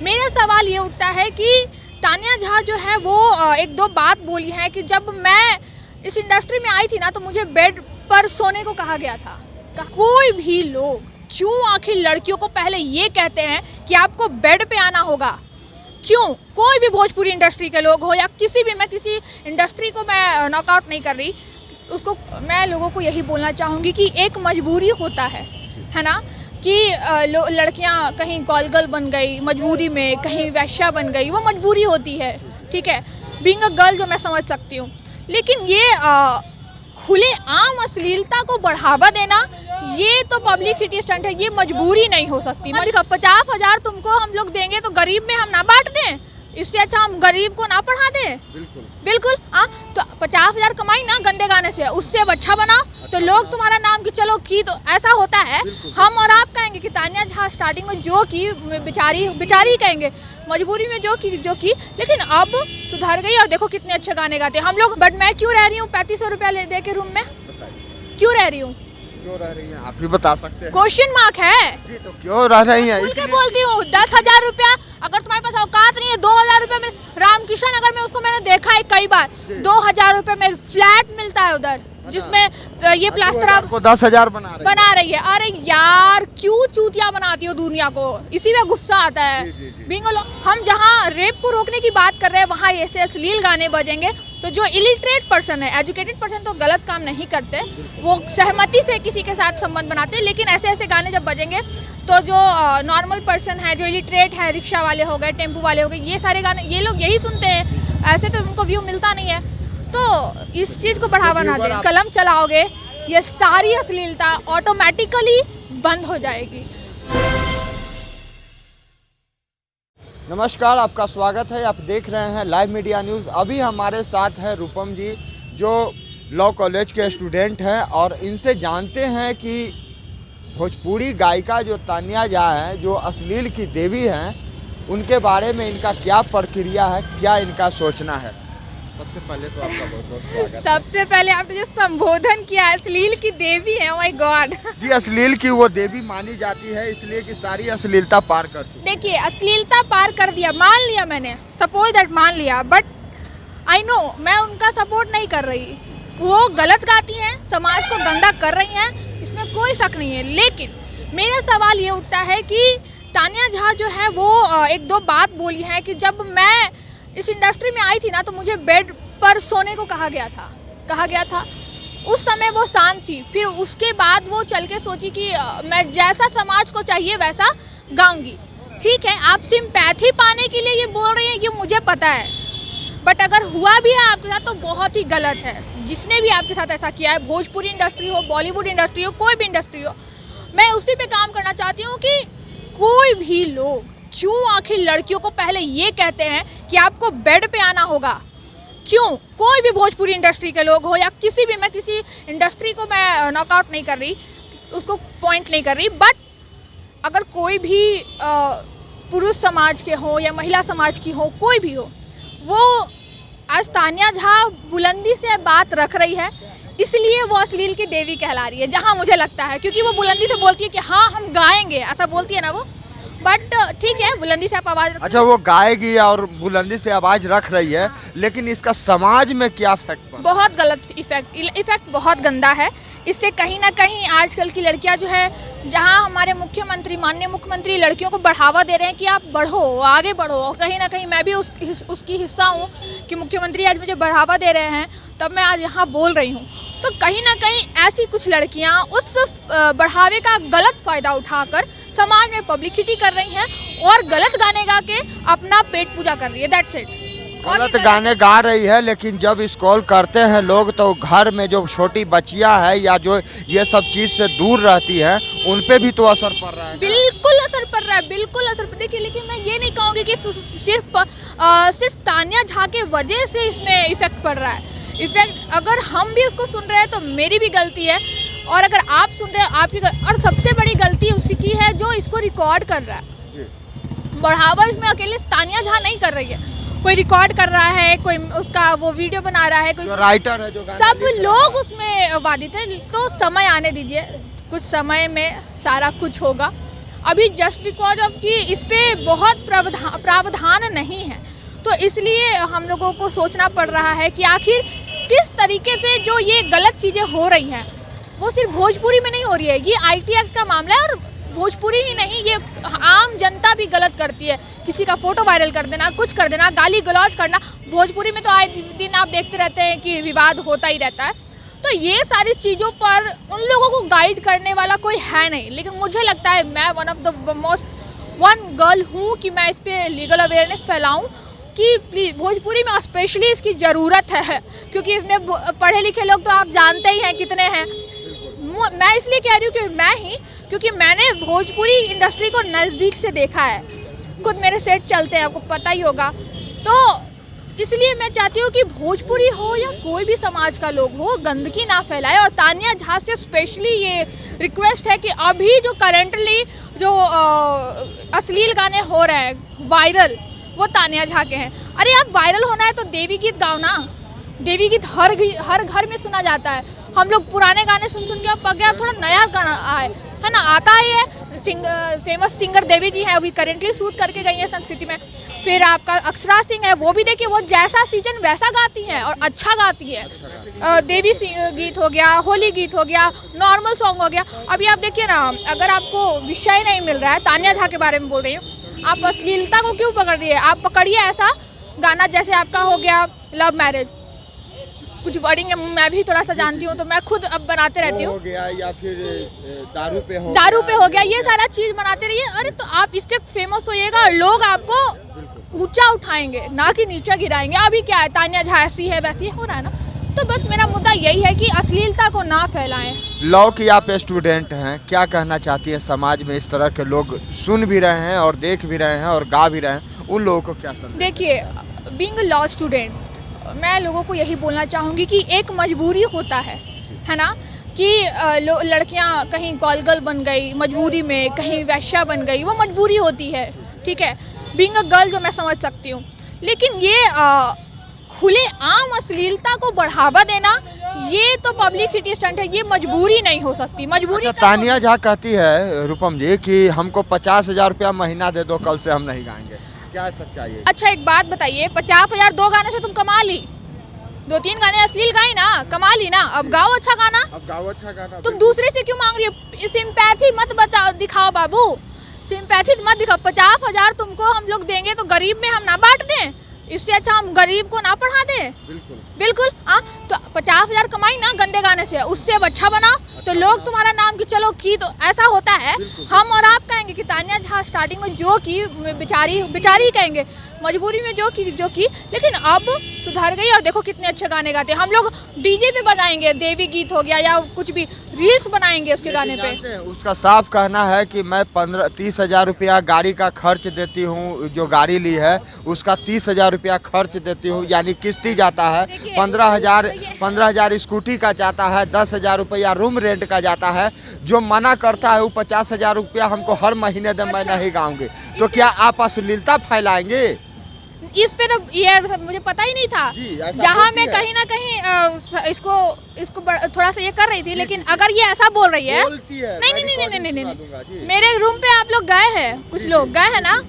मेरा सवाल ये उठता है कि तानिया झा जो है वो एक दो बात बोली है कि जब मैं इस इंडस्ट्री में आई थी ना तो मुझे बेड पर सोने को कहा गया था। कोई भी लोग क्यों आखिर लड़कियों को पहले ये कहते हैं कि आपको बेड पे आना होगा? क्यों? कोई भी भोजपुरी इंडस्ट्री के लोग हो या किसी भी, मैं किसी इंडस्ट्री को मैं नॉकआउट नहीं कर रही, उसको मैं लोगों को यही बोलना चाहूँगी कि एक मजबूरी होता है ना, कि लड़कियां कहीं कॉलगर्ल बन गई मजबूरी में, कहीं वैश्या बन गई, वो मजबूरी होती है, ठीक है, बीइंग अ गर्ल, जो मैं समझ सकती हूँ। लेकिन ये खुले आम अश्लीलता को बढ़ावा देना, ये तो पब्लिसिटी स्टंट है, ये मजबूरी नहीं हो सकती। 50,000 तुमको हम लोग देंगे तो गरीब में हम ना बांट दें? इससे अच्छा हम गरीब को ना पढ़ा दें। बिल्कुल तो 50,000 कमाई ना गंदे गाने से, उससे अच्छा बनाओ तो लोग तुम्हारा नाम की चलो की, तो ऐसा होता है। हम और आप कहेंगे कि तानिया झा स्टार्टिंग में जो की बेचारी कहेंगे, मजबूरी में जो की, लेकिन अब सुधर गई और देखो कितने अच्छे गाने गाते हैं हम लोग। बट मैं क्यों रह रही हूँ 3500 रुपया दे के रूम में? क्यों रह रही हूँ? क्यों रह रही हैं आप भी बता सकते हैं? क्वेश्चन मार्क है जी, तो क्यों रह रही हैं? इसलिए बोलती हूँ 10,000 रुपया, अगर तुम्हारे पास औकात नहीं है 2,000 रुपया में, रामकिशन नगर में उसको मैंने देखा है कई बार, 2,000 रुपये में फ्लैट मिलता है उधर, जिसमें ये प्लास्टर आप को 10,000 बना रही है। अरे यार क्यों चूतिया बनाती हो दुनिया को, इसी में गुस्सा आता है। बिंगो, हम जहाँ रेप को रोकने की बात कर रहे हैं वहाँ ऐसे अश्लील गाने बजेंगे तो जो इलिटरेट पर्सन है, एजुकेटेड पर्सन तो गलत काम नहीं करते, वो सहमति से किसी के साथ संबंध बनाते हैं, लेकिन ऐसे गाने जब बजेंगे तो जो नॉर्मल पर्सन है, जो इलिटरेट है, रिक्शा वाले हो गए, टेम्पो वाले हो गए, ये सारे गाने ये लोग यही सुनते हैं, ऐसे तो उनको व्यू मिलता नहीं है। तो इस चीज़ को बढ़ावा ना दें, कलम चलाओगे ये सारी अश्लीलता ऑटोमेटिकली बंद हो जाएगी। नमस्कार, आपका स्वागत है। आप देख रहे हैं लाइव मीडिया न्यूज़। अभी हमारे साथ हैं रूपम जी, जो लॉ कॉलेज के स्टूडेंट हैं, और इनसे जानते हैं कि भोजपुरी गायिका जो तानिया झा हैं, जो अश्लील की देवी हैं, उनके बारे में इनका क्या प्रक्रिया है, क्या इनका सोचना है। सबसे पहले तो आपका बहुत बहुत स्वागत है। सबसे पहले आपने जो संबोधन किया, अश्लील की देवी है, माय गॉड। जी, अश्लील की वो देवी मानी जाती है इसलिए कि सारी अश्लीलता पार कर चुकी। देखिए, अश्लीलता पार कर दिया, मान लिया मैंने, सपोज दैट मान लिया, बट आई नो मैं उनका सपोर्ट नहीं कर रही, वो गलत गाती हैं, समाज को गंदा कर रही हैं, इसमें कोई शक नहीं है। लेकिन मेरा सवाल ये उठता है कि तानिया झा जो है वो एक दो बात बोली है कि जब मैं इस इंडस्ट्री में आई थी ना तो मुझे बेड पर सोने को कहा गया था। उस समय वो शांत थी, फिर उसके बाद वो चल के सोची कि मैं जैसा समाज को चाहिए वैसा गाऊंगी। ठीक है, आप सिंपैथी पाने के लिए ये बोल रही हैं, ये मुझे पता है, बट अगर हुआ भी है आपके साथ तो बहुत ही गलत है। जिसने भी आपके साथ ऐसा किया है, भोजपुरी इंडस्ट्री हो, बॉलीवुड इंडस्ट्री हो, कोई भी इंडस्ट्री हो, मैं उसी पे काम करना चाहती हूँ कि कोई भी लोग क्यों आखिर लड़कियों को पहले ये कहते हैं कि आपको बेड पे आना होगा? क्यों? कोई भी भोजपुरी इंडस्ट्री के लोग हो या किसी भी, मैं किसी इंडस्ट्री को मैं नॉकआउट नहीं कर रही, उसको पॉइंट नहीं कर रही, बट अगर कोई भी पुरुष समाज के हो या महिला समाज की हो, कोई भी हो, वो आज तानिया झा बुलंदी से बात रख रही है, इसलिए वो अश्लील की देवी कहला रही है, जहाँ मुझे लगता है, क्योंकि वो बुलंदी से बोलती है कि हाँ हम गाएंगे, ऐसा बोलती है ना वो। बट ठीक है, बुलंदी से आप आवाज़, अच्छा, वो गाएगी और बुलंदी से आवाज़ रख रही है, लेकिन इसका समाज में क्या इफेक्ट पड़ा? बहुत गलत इफेक्ट बहुत गंदा है। इससे कहीं ना कहीं आजकल की लड़कियां जो है, जहां हमारे माननीय मुख्यमंत्री लड़कियों को बढ़ावा दे रहे हैं कि आप बढ़ो, आगे बढ़ो, कहीं ना कहीं मैं भी उसकी हिस्सा हूं कि मुख्यमंत्री आज मुझे बढ़ावा दे रहे हैं, तब मैं आज यहाँ बोल रही हूँ। तो कहीं ना कहीं ऐसी कुछ लड़कियां उस बढ़ावे का गलत फ़ायदा उठाकर समाज में पब्लिसिटी कर रही हैं और गलत गाने गा के अपना पेट पूजा कर रही है। That's it. गलत गाने गा रही है, लेकिन जब स्क्रॉल करते हैं लोग तो घर में जो छोटी बच्चियां हैं या जो ये सब चीज़ से दूर रहती हैं, उन पे भी तो असर पड़ रहा है। बिल्कुल असर पड़ रहा है, बिल्कुल असर पड़। देखिए, लेकिन मैं ये नहीं कहूँगी कि सिर्फ तानिया झा के वजह से इसमें इफेक्ट पड़ रहा है। इफेक्ट अगर हम भी उसको सुन रहे हैं तो मेरी भी गलती है, और अगर आप सुन रहे हैं आपकी, और सबसे बड़ी गलती उसकी की है जो इसको रिकॉर्ड कर रहा है। बढ़ावा इसमें अकेले तानिया झा नहीं कर रही है, कोई रिकॉर्ड कर रहा है, कोई उसका वो वीडियो बना रहा है, कोई राइटर है, जो सब लोग उसमें वादित है। तो समय आने दीजिए, कुछ समय में सारा कुछ होगा। अभी जस्ट बिकॉज ऑफ कि इस पे बहुत प्रावधान नहीं है, तो इसलिए हम लोगों को सोचना पड़ रहा है कि आखिर किस तरीके से जो ये गलत चीज़ें हो रही हैं वो सिर्फ भोजपुरी में नहीं हो रही है। ये IT एक्ट का मामला है, और भोजपुरी ही नहीं, ये आम जनता भी गलत करती है। किसी का फोटो वायरल कर देना, कुछ कर देना, गाली गलौज करना, भोजपुरी में तो आए दिन आप देखते रहते हैं कि विवाद होता ही रहता है। तो ये सारी चीज़ों पर उन लोगों को गाइड करने वाला कोई है नहीं। लेकिन मुझे लगता है मैं वन गर्ल हूँ कि मैं इस पर लीगल अवेयरनेस फैलाऊँ कि प्लीज़ भोजपुरी में स्पेशली इसकी ज़रूरत है, क्योंकि इसमें पढ़े लिखे लोग तो आप जानते ही हैं कितने हैं। मैं इसलिए कह रही हूँ कि मैं ही, क्योंकि मैंने भोजपुरी इंडस्ट्री को नज़दीक से देखा है, खुद मेरे सेट चलते हैं, आपको पता ही होगा। तो इसलिए मैं चाहती हूँ कि भोजपुरी हो या कोई भी समाज का लोग हो, गंदगी ना फैलाए। और तानिया झा से स्पेशली ये रिक्वेस्ट है कि अभी जो करेंटली जो अश्लील गाने हो रहे हैं वायरल, वो तानिया झा के हैं। अरे आप वायरल होना है तो देवी गीत गाओ ना। देवी गीत हर घर में सुना जाता है। हम लोग पुराने गाने सुन के अब पक गए, अब थोड़ा नया गाना आए, है ना, आता है। फेमस सिंगर देवी जी हैं, अभी करेंटली शूट करके गई हैं संस्कृति में। फिर आपका अक्षरा सिंह है, वो भी देखिए, वो जैसा सीजन वैसा गाती हैं और अच्छा गाती है। देवी गीत हो गया, होली गीत हो गया, नॉर्मल सॉन्ग हो गया। अभी आप देखिए ना, अगर आपको विषय नहीं मिल रहा है, तानिया झा के बारे में बोल रही हूँ, आप अश्लीलता को क्यों पकड़ रही है? आप पकड़िए ऐसा गाना जैसे आपका हो गया लव मैरिज, कुछ वर्डिंग मैं भी थोड़ा सा जानती हूँ, तो मैं खुद अब बनाते रहती हूँ, हो गया, या फिर दारू पे हो गया, ये सारा चीज बनाते रहिए। अरे तो आप इससे फेमस होइएगा और लोग आपको ऊंचा उठाएंगे, ना कि नीचे गिराएंगे। अभी क्या है, तानिया झा ऐसी है वैसी हो रहा है ना। तो बस मेरा मुद्दा यही है कि अश्लीलता को ना फैलाएं। लॉ की आप स्टूडेंट हैं, क्या कहना चाहती है? समाज में इस तरह के लोग सुन भी रहे हैं और देख भी रहे हैं और गा भी रहे हैं, उन लोगों को क्या संदेश? देखिए, बीइंग अ लॉ स्टूडेंट, मैं लोगों को यही बोलना चाहूँगी कि एक मजबूरी होता है ना, कि लड़कियां कहीं कॉलगर्ल बन गई मजबूरी में, कहीं वैश्या बन गई, वो मजबूरी होती है, ठीक है, बीइंग अ गर्ल, जो मैं समझ सकती हूँ। लेकिन ये खुले आम अश्लीलता को बढ़ावा देना, ये तो पब्लिसिटी स्टंट है, ये मजबूरी नहीं हो सकती। मजबूरी अच्छा, तानिया झा कहती है रूपम जी कि हमको 50,000 रुपया महीना दे दो, कल से हम नहीं गाएंगे, क्या सच्चाई है? अच्छा एक बात बताइए, 50,000 दो गाने से तुम कमा ली, 2-3 गाने अश्लील गाई ना, कमा ली ना, अब गाओ अच्छा गाना। अब गाओ अच्छा गाना। तुम दूसरे से क्यों मांग रही हो? सिंपैथी मत दिखाओ बाबू, सिंपैथी मत दिखाओ। 50,000 तुमको हम लोग देंगे तो गरीब में हम ना बांट दें? इससे अच्छा हम गरीब को ना पढ़ा दें। बिल्कुल हाँ, तो 50,000 कमाई ना गंदे गाने से, उससे अच्छा बनाओ तो लोग तुम्हारा नाम की चलो की। तो ऐसा होता है, हम और आप कहेंगे कि तानिया झा स्टार्टिंग में जो की बेचारी कहेंगे, मजबूरी में जो की, लेकिन अब सुधर गई और देखो कितने अच्छे गाने गाते हैं। हम लोग डीजे पे बजाएंगे, देवी गीत हो गया या कुछ भी, रील्स बनाएंगे उसके गाने पे। उसका साफ कहना है कि मैं 15-30,000 रुपया गाड़ी का खर्च देती हूँ, जो गाड़ी ली है उसका 30,000 रुपया खर्च देती हूँ, यानी किस्ती जाता है। 15,000 स्कूटी का जाता है, 10,000 रुपया रूम रेंट का जाता है। जो मना करता है वो 50,000 रुपया हमको हर महीने दे, मैं नहीं गाऊंगी। तो क्या आप अश्लीलता फैलाएंगे? इस पे तो ये मुझे पता ही नहीं था, जहाँ मैं कहीं ना कहीं इसको थोड़ा सा ये कर रही थी। लेकिन अगर ये ऐसा बोल रही है, नहीं, मेरे रूम पे आप लोग गए हैं, कुछ लोग गए हैं ना,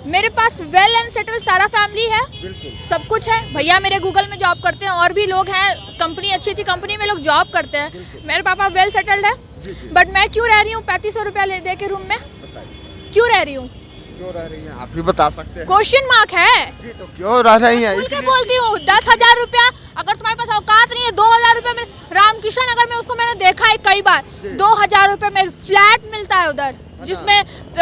मेरे पास वेल एंड सेटल सारा फैमिली है, सब कुछ है। भैया मेरे गूगल में जॉब करते हैं, और भी लोग हैं, कंपनी अच्छी कंपनी में लोग जॉब करते हैं। मेरे पापा वेल सेटल्ड है, बट मैं क्यों रह रही हूँ 3500 रुपया दे के रूम में? क्यों रह रही हूँ? क्यों रह रही हैं आप ही बता सकते हैं? क्वेश्चन मार्क है जी, तो क्यों रह रही हैं? इसलिए बोलती हूँ 10,000 रुपया, अगर तुम्हारे पास औकात नहीं है 2,000 रुपया में, रामकिशन नगर में उसको मैंने देखा है कई बार, 2,000 रुपये में फ्लैट मिलता है उधर, जिसमें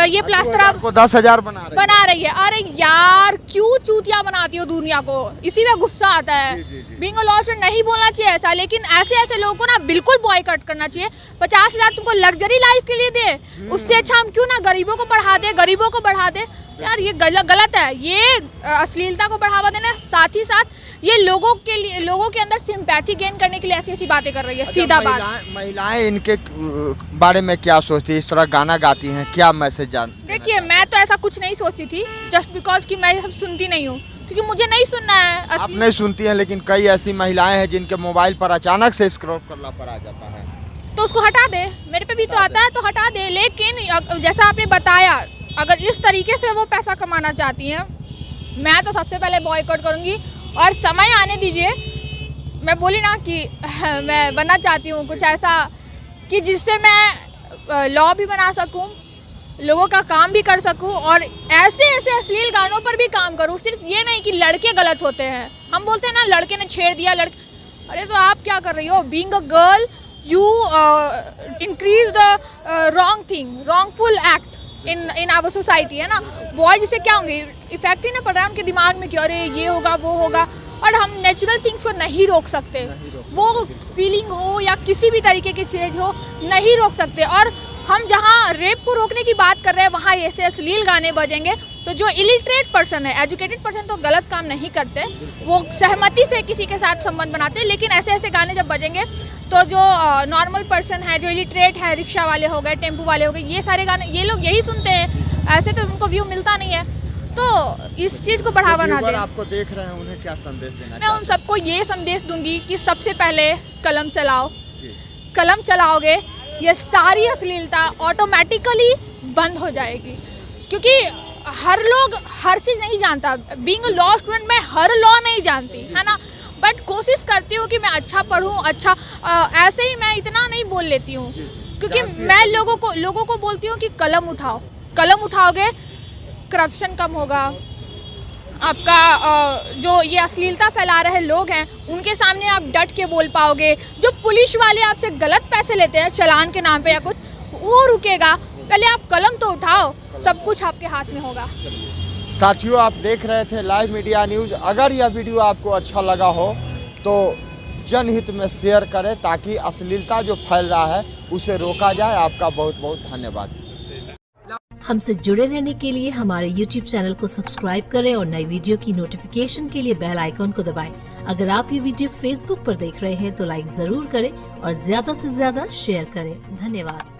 ये प्लास्टर आप को 10,000 बना रही है। अरे यार क्यों चूतिया बनाती हो दुनिया को, इसी में गुस्सा आता है। बीइंग अ लॉ स्टूडेंट नहीं बोलना चाहिए ऐसा, लेकिन ऐसे लोगों को ना बिल्कुल बॉयकॉट करना चाहिए। 50,000 तुमको लग्जरी लाइफ के लिए दे, उससे अच्छा हम क्यों ना गरीबों को बढ़ा दे। यार ये गलत है, ये अश्लीलता को बढ़ावा देना, साथ ही साथ ये लोगों के अंदर सिंपैथी गेन करने के लिए ऐसी बातें कर रही है। सीधा बात, महिलाएं इनके बारे में क्या सोचती है? इस तरह गाना गाती हैं, क्या मैसेज देखिए, मैं तो ऐसा कुछ नहीं सोचती थी, जस्ट बिकॉज कि मैं सुनती नहीं हूँ, क्योंकि मुझे नहीं सुनना है। आप नहीं सुनती हैं, लेकिन कई ऐसी महिलाएं हैं जिनके मोबाइल पर अचानक से स्क्रॉल करना पर आ जाता है। तो उसको हटा दे, मेरे पे भी तो आता है तो हटा दे। लेकिन जैसा आपने बताया, अगर इस तरीके से वो पैसा कमाना चाहती हैं, मैं तो सबसे पहले बॉयकॉट करूँगी। और समय आने दीजिए, मैं बोली ना कि मैं बनना चाहती हूँ कुछ ऐसा कि जिससे मैं लॉ भी बना सकूँ, लोगों का काम भी कर सकूँ, और ऐसे ऐसे अश्लील गानों पर भी काम करूँ। सिर्फ ये नहीं कि लड़के गलत होते हैं, हम बोलते हैं ना लड़के ने छेड़ दिया, अरे तो आप क्या कर रही हो? Being a girl you increase the wrong thing, wrongful act in our society, है ना। बॉय जिसे क्या होंगे, इफेक्ट ही ना पड़ रहा है उनके दिमाग में कि अरे ये होगा वो होगा, और हम नेचुरल थिंग्स को नहीं रोक सकते। वो फीलिंग हो या किसी भी तरीके की चीज़ हो, नहीं रोक सकते। और हम जहाँ रेप को रोकने की बात कर रहे हैं, वहाँ ऐसे अश्लील गाने बजेंगे तो जो इलिटरेट पर्सन है, एजुकेटेड पर्सन तो गलत काम नहीं करते, वो सहमति से किसी के साथ संबंध बनाते हैं। लेकिन ऐसे ऐसे गाने जब बजेंगे तो जो नॉर्मल पर्सन है, जो इलिटरेट है, रिक्शा वाले हो गए, टेम्पो वाले हो गए, ये सारे गाने ये लोग यही सुनते हैं, ऐसे तो उनको व्यू मिलता नहीं है। तो इस चीज़ को बढ़ावा ना दें। आपको देख रहे हैं, उन्हें क्या संदेश देना? मैं उन सबको ये संदेश दूंगी कि सबसे पहले कलम चलाओ। कलम चलाओगे, ये सारी अश्लीलता ऑटोमेटिकली बंद हो जाएगी। क्योंकि हर लोग हर चीज़ नहीं जानता। बीइंग अ लॉ स्टूडेंट मैं हर लॉ नहीं जानती, है ना, बट कोशिश करती हूँ कि मैं अच्छा पढूं, अच्छा ऐसे ही मैं इतना नहीं बोल लेती हूँ। क्योंकि मैं लोगों को बोलती हूँ कि कलम उठाओ, कलम उठाओगे करप्शन कम होगा। आपका जो ये अश्लीलता फैला रहे लोग हैं, उनके सामने आप डट के बोल पाओगे। जो पुलिस वाले आपसे गलत पैसे लेते हैं चालान के नाम पे या कुछ, वो रुकेगा। पहले आप कलम तो उठाओ, सब कुछ आपके हाथ में होगा। साथियों, आप देख रहे थे लाइव मीडिया न्यूज़। अगर यह वीडियो आपको अच्छा लगा हो तो जनहित में शेयर करें, ताकि अश्लीलता जो फैल रहा है उसे रोका जाए। आपका बहुत बहुत धन्यवाद। हमसे जुड़े रहने के लिए हमारे YouTube चैनल को सब्सक्राइब करें और नई वीडियो की नोटिफिकेशन के लिए बेल आइकॉन को दबाएं। अगर आप ये वीडियो Facebook पर देख रहे हैं तो लाइक जरूर करें और ज्यादा से ज्यादा शेयर करें। धन्यवाद।